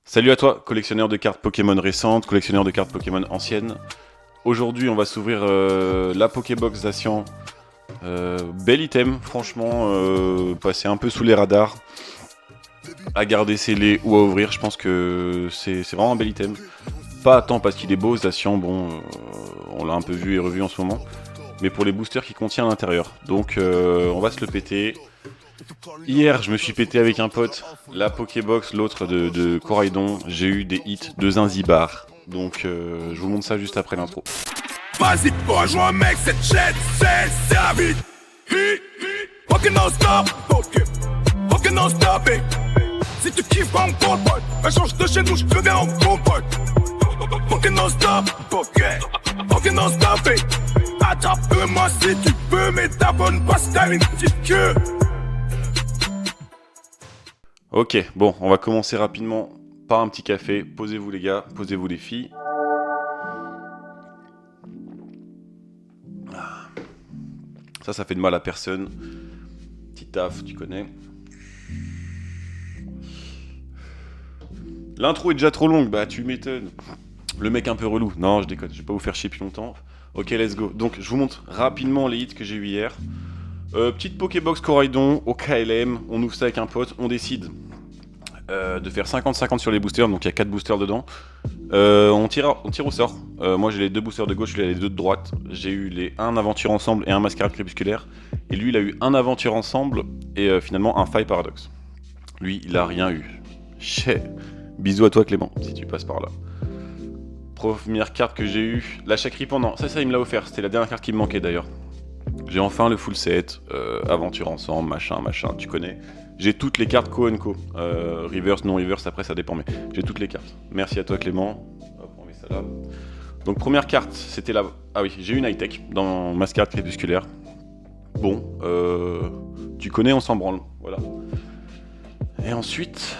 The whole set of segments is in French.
Salut à toi, collectionneur de cartes Pokémon récentes, collectionneur de cartes Pokémon anciennes. Aujourd'hui, on va s'ouvrir la Pokébox Zacian. Bel item, franchement, passé un peu sous les radars. À garder scellé ou à ouvrir, je pense que c'est vraiment un bel item. Pas tant parce qu'il est beau, Zacian, bon, on l'a un peu vu et revu en ce moment. Mais pour les boosters qu'il contient à l'intérieur. Donc, on va se le péter. Hier, je me suis pété avec un pote la Pokébox, l'autre de Coraidon. J'ai eu des hits de Zinzibar. Donc, je vous montre ça juste après l'intro. Vas-y, rejoins mec, cette chaîne, c'est la vie. Poké non-stop, Poké non-stop. Si tu kiffes pas, on compte, pote. Change de chaîne ou je reviens en compte, pote. Poké non-stop, Poké non-stop. Attrape-moi si tu peux, mais t'abonnes pas si t'as une petite queue. Ok, bon, on va commencer rapidement par un petit café. Posez-vous les gars, posez-vous les filles. Ça fait de mal à personne. Petit taf, tu connais. L'intro est déjà trop longue, bah tu m'étonnes. Le mec un peu relou. Non, je déconne, je vais pas vous faire chier plus longtemps. Ok, let's go. Donc, je vous montre rapidement les hits que j'ai eu hier. Petite Pokébox Coraidon au KLM. On ouvre ça avec un pote. On décide de faire 50-50 sur les boosters. Donc, il y a 4 boosters dedans. On tire au sort. Moi, j'ai les 2 boosters de gauche, lui, il a les 2 de droite. J'ai eu les 1 aventure ensemble et un mascarade crépusculaire. Et lui, il a eu un aventure ensemble et finalement un faille paradoxe. Lui, il a rien eu. Chais. Bisous à toi, Clément, si tu passes par là. Première carte que j'ai eue, la Chakri pendant. Ça, il me l'a offert. C'était la dernière carte qui me manquait d'ailleurs. J'ai enfin le full set, aventure ensemble, machin, tu connais. J'ai toutes les cartes Co & Co. Reverse, non reverse, après ça dépend, mais j'ai toutes les cartes. Merci à toi Clément. Hop, on met ça là. Donc première carte, c'était la... Ah oui, j'ai une high-tech dans Mascarade crépusculaire. Bon, tu connais, on s'en branle, voilà. Et ensuite,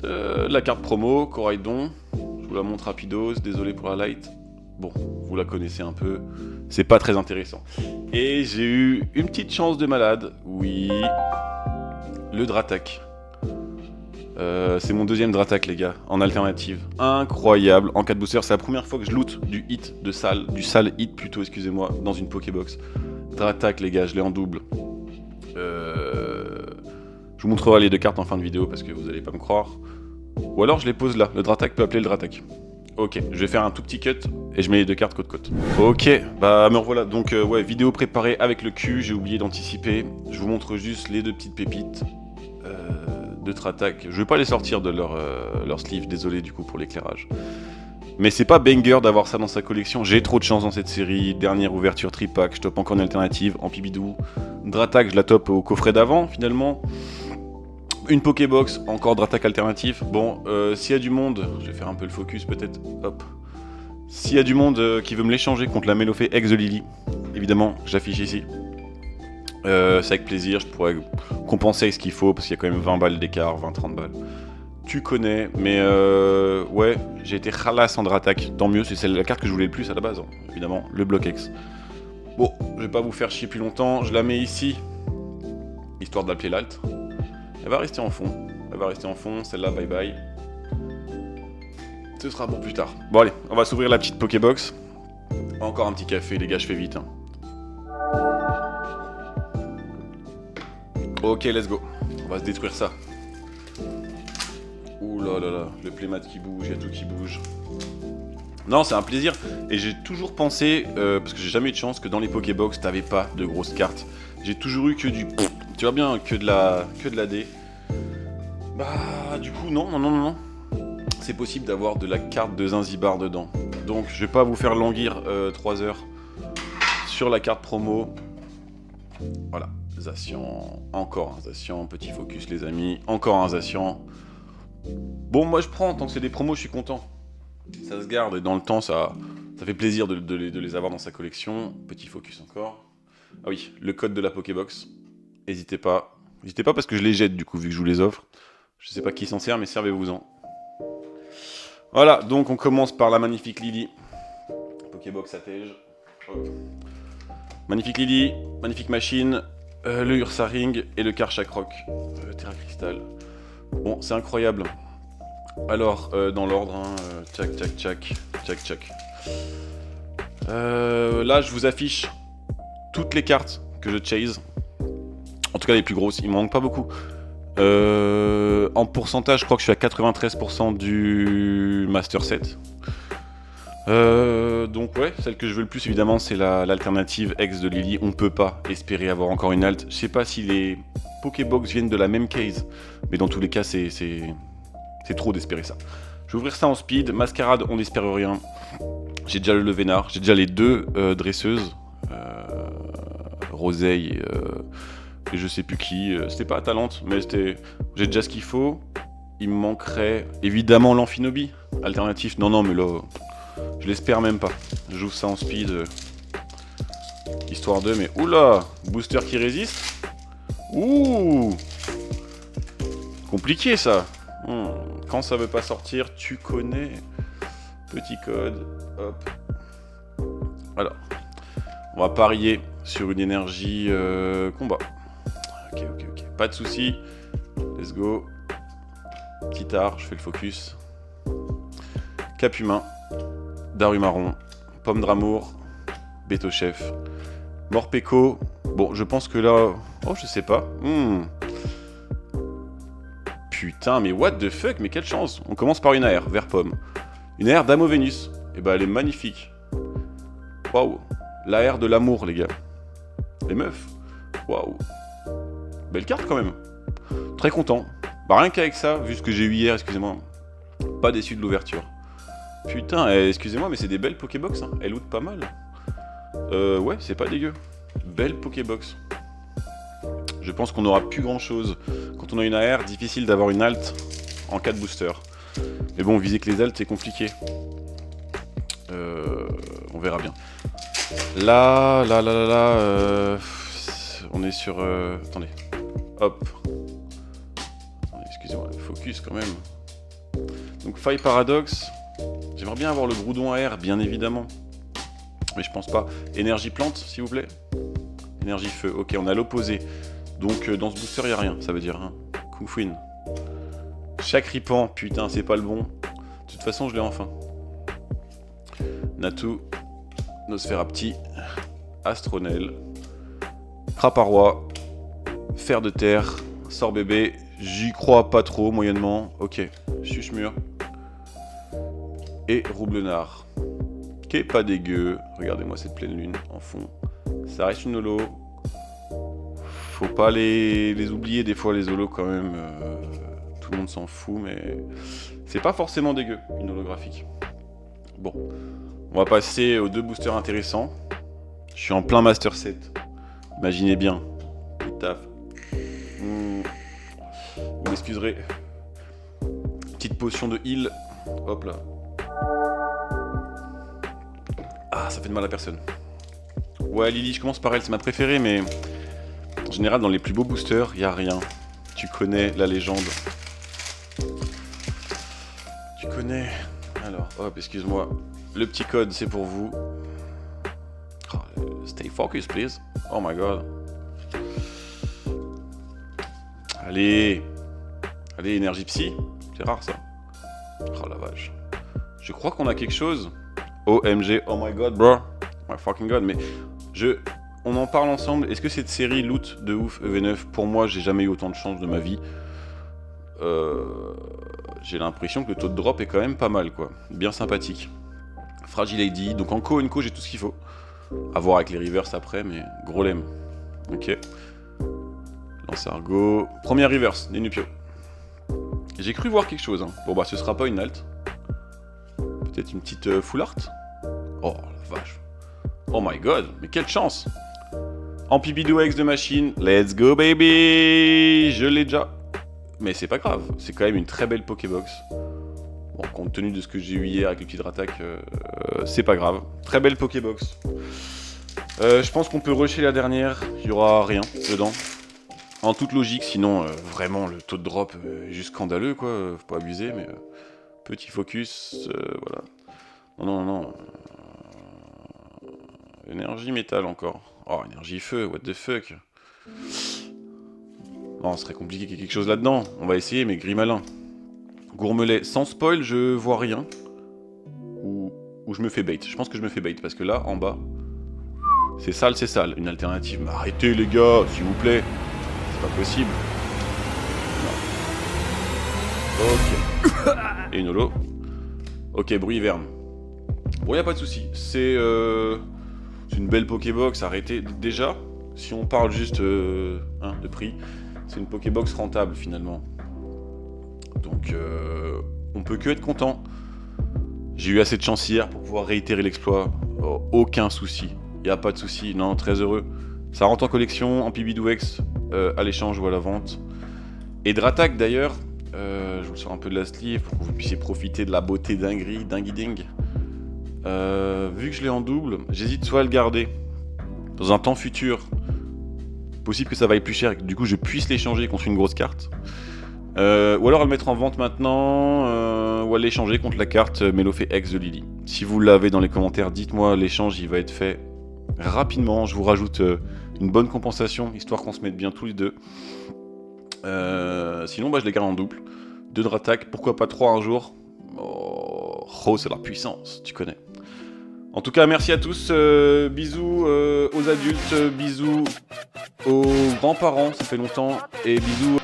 la carte promo, Coraidon. Je vous la montre rapidos, désolé pour la light. Bon, vous la connaissez un peu, c'est pas très intéressant. Et j'ai eu une petite chance de malade, oui, le Dratak. C'est mon deuxième Dratak les gars, en alternative. Incroyable, en 4 boosters, c'est la première fois que je loot du hit, du sale hit plutôt, excusez-moi, dans une Pokébox. Dratak les gars, je l'ai en double. Je vous montrerai les 2 cartes en fin de vidéo parce que vous allez pas me croire. Ou alors je les pose là, le Dratak peut appeler le Dratak. Ok, je vais faire un tout petit cut et je mets les 2 cartes côte-côte. Ok, bah me revoilà. Donc ouais, vidéo préparée avec le cul, j'ai oublié d'anticiper. Je vous montre juste les 2 petites pépites de Dratak. Je vais pas les sortir de leur sleeve, désolé du coup pour l'éclairage. Mais c'est pas banger d'avoir ça dans sa collection. J'ai trop de chance dans cette série. Dernière ouverture tripack, je top encore une alternative en pibidou. Dratak, je la top au coffret d'avant finalement. Une Pokébox, encore Dratak alternatif. Bon, s'il y a du monde, je vais faire un peu le focus peut-être. Hop. S'il y a du monde qui veut me l'échanger contre la Mélofée ex de Lily, évidemment, j'affiche ici. C'est avec plaisir, je pourrais compenser avec ce qu'il faut parce qu'il y a quand même 20 balles d'écart, 20-30 balles. Tu connais, mais ouais, j'ai été ralasse en Dratak. Tant mieux, c'est la carte que je voulais le plus à la base, hein, évidemment, le bloc X. Bon, je vais pas vous faire chier plus longtemps, je la mets ici, histoire d'appeler l'alt. Elle va rester en fond, celle-là, bye bye. Ce sera pour plus tard. Bon allez, on va s'ouvrir la petite Pokébox. Encore un petit café, les gars, je fais vite. Hein. Ok, let's go. On va se détruire ça. Ouh là là là, le playmat qui bouge, il y a tout qui bouge. Non, c'est un plaisir. Et j'ai toujours pensé, parce que j'ai jamais eu de chance, que dans les Pokébox, t'avais pas de grosses cartes. J'ai toujours eu que du... Tu vois bien, que de la D. Bah, du coup, non. C'est possible d'avoir de la carte de Zinzibar dedans. Donc, je vais pas vous faire languir 3 heures sur la carte promo. Voilà, Zacian, encore un Zacian, petit focus les amis, encore un Zacian. Bon, moi je prends, tant que c'est des promos, je suis content. Ça se garde et dans le temps, ça fait plaisir de les avoir dans sa collection. Petit focus encore. Ah oui, le code de la Pokébox. N'hésitez pas parce que je les jette du coup, vu que je vous les offre. Je sais pas qui s'en sert, mais servez-vous-en. Voilà, donc on commence par la magnifique Lily. Pokébox Atège. Magnifique Lily, magnifique machine, le Ursaring et le Karchakroc. Terra Cristal. Bon, c'est incroyable. Alors, dans l'ordre, hein, tchac, tchac, tchac, tchac, tchac. Là, je vous affiche toutes les cartes que je chase. En tout cas, les plus grosses, il m'en manque pas beaucoup. En pourcentage, je crois que je suis à 93% du Master Set. Donc ouais, celle que je veux le plus évidemment c'est l'alternative ex de Lily. On peut pas espérer avoir encore une alt. Je sais pas si les Pokébox viennent de la même case, mais dans tous les cas c'est trop d'espérer ça. Je vais ouvrir ça en speed. Mascarade, on n'espère rien. J'ai déjà le Levénard, j'ai déjà les deux dresseuses, Roseille et je sais plus qui. C'était pas Atalante, mais j'ai déjà ce qu'il faut. Il me manquerait évidemment l'Amphinobi. Alternatif, non mais là... Je l'espère même pas. J'ouvre ça en speed. Histoire de... Mais oula, booster qui résiste. Ouh, compliqué ça. Quand ça veut pas sortir, tu connais. Petit code. Hop. Alors. On va parier sur une énergie combat. Ok. Pas de soucis. Let's go. Petit art, je fais le focus. Cap humain. Darumarron, Pomme d'Amour, Beto Chef, Morpeko. Bon, je pense que là... Oh, je sais pas. Putain, mais what the fuck, mais quelle chance. On commence par une AR, vert pomme. Une AR d'Amo Vénus. Et bah, elle est magnifique. Waouh. L'AR de l'amour, les gars. Les meufs. Waouh. Belle carte, quand même. Très content. Bah, rien qu'avec ça, vu ce que j'ai eu hier, excusez-moi. Pas déçu de l'ouverture. Putain, excusez-moi, mais c'est des belles Pokébox, hein. Elles lootent pas mal. Ouais, c'est pas dégueu. Belle Pokébox. Je pense qu'on n'aura plus grand-chose. Quand on a une AR, difficile d'avoir une alt en cas de booster. Mais bon, viser que les alts, c'est compliqué. On verra bien. Là, on est sur... Attendez. Hop. Attendez, excusez-moi, focus quand même. Donc, Faille Paradox... J'aimerais bien avoir le Groudon AR, bien évidemment. Mais je pense pas. Énergie plante, s'il vous plaît. Énergie feu. Ok, on a l'opposé. Donc dans ce booster, il n'y a rien, ça veut dire. Hein. Kungfuin. Chakripan, putain, c'est pas le bon. De toute façon, je l'ai enfin. Natu. Nosferapti. Astronel. Craparois. Fer de terre. Sort bébé. J'y crois pas trop, moyennement. Ok. Chuchemur. Et Roublenard, qui est pas dégueu. Regardez-moi cette pleine lune en fond. Ça reste une holo. Faut pas les oublier des fois les holos quand même. Tout le monde s'en fout, mais c'est pas forcément dégueu une holographique. Bon, on va passer aux deux boosters intéressants. Je suis en plein Master Set. Imaginez bien. Taf. Vous m'excuserez. Petite potion de heal. Hop là. Ah, ça fait de mal à personne. Ouais, Lily, je commence par elle, c'est ma préférée, mais en général, dans les plus beaux boosters, il n'y a rien. Tu connais la légende. Tu connais... Alors, hop, excuse-moi. Le petit code, c'est pour vous. Oh, stay focused, please. Oh my god. Allez. Allez, énergie psy. C'est rare, ça. Oh la vache. Je crois qu'on a quelque chose. OMG, oh my god, bro. My fucking god, mais on en parle ensemble. Est-ce que cette série loot de ouf EV9, pour moi, j'ai jamais eu autant de chance de ma vie. J'ai l'impression que le taux de drop est quand même pas mal, quoi. Bien sympathique. Fragile Lady, donc en co, j'ai tout ce qu'il faut. À voir avec les reverse après, mais gros lemme. Ok. Lance Argo. Première reverse, Nenupio. J'ai cru voir quelque chose, hein. Bon bah ce sera pas une alt. Peut-être une petite full art. Oh la vache. Oh my god, mais quelle chance. Amphibidou X de machine, let's go baby. Je l'ai déjà. Mais c'est pas grave, c'est quand même une très belle Pokébox. Bon, compte tenu de ce que j'ai eu hier avec le petit Dratak, c'est pas grave. Très belle Pokébox. Je pense qu'on peut rusher la dernière, il y aura rien dedans. En toute logique, sinon vraiment le taux de drop est juste scandaleux quoi, faut pas abuser, mais petit focus, voilà. Non. Énergie métal encore. Oh, énergie feu, what the fuck. Non, ce serait compliqué qu'il y ait quelque chose là-dedans. On va essayer, mais gris malin. Gourmelet, sans spoil, je vois rien. Ou je me fais bait. Je pense que je me fais bait parce que là, en bas, c'est sale, c'est sale. Une alternative. Mais arrêtez les gars, s'il vous plaît. C'est pas possible. Non. Ok. Et une holo. Ok, bruit hiverne. Bon, y a pas de souci. C'est une belle Pokébox. Arrêtez. Déjà, si on parle juste de prix, c'est une Pokébox rentable finalement. Donc, on peut que être content. J'ai eu assez de chance hier pour pouvoir réitérer l'exploit. Oh, aucun souci. Y a pas de souci. Non, très heureux. Ça rentre en collection, en PB2X, à l'échange ou à la vente. Et Dratak d'ailleurs, je vous sors un peu de la sleeve pour que vous puissiez profiter de la beauté dinguiding. Vu que je l'ai en double, j'hésite soit à le garder dans un temps futur. Possible que ça vaille plus cher et que du coup je puisse l'échanger contre une grosse carte. Ou alors à le mettre en vente maintenant, ou à l'échanger contre la carte Melofé X de Lily. Si vous l'avez dans les commentaires, dites-moi, l'échange il va être fait rapidement. Je vous rajoute une bonne compensation, histoire qu'on se mette bien tous les deux. Sinon, je les garde en double. 2 Dratak, pourquoi pas 3 un jour. Oh, c'est la puissance, tu connais. En tout cas, merci à tous. Bisous aux adultes, bisous aux grands-parents, ça fait longtemps. Et bisous.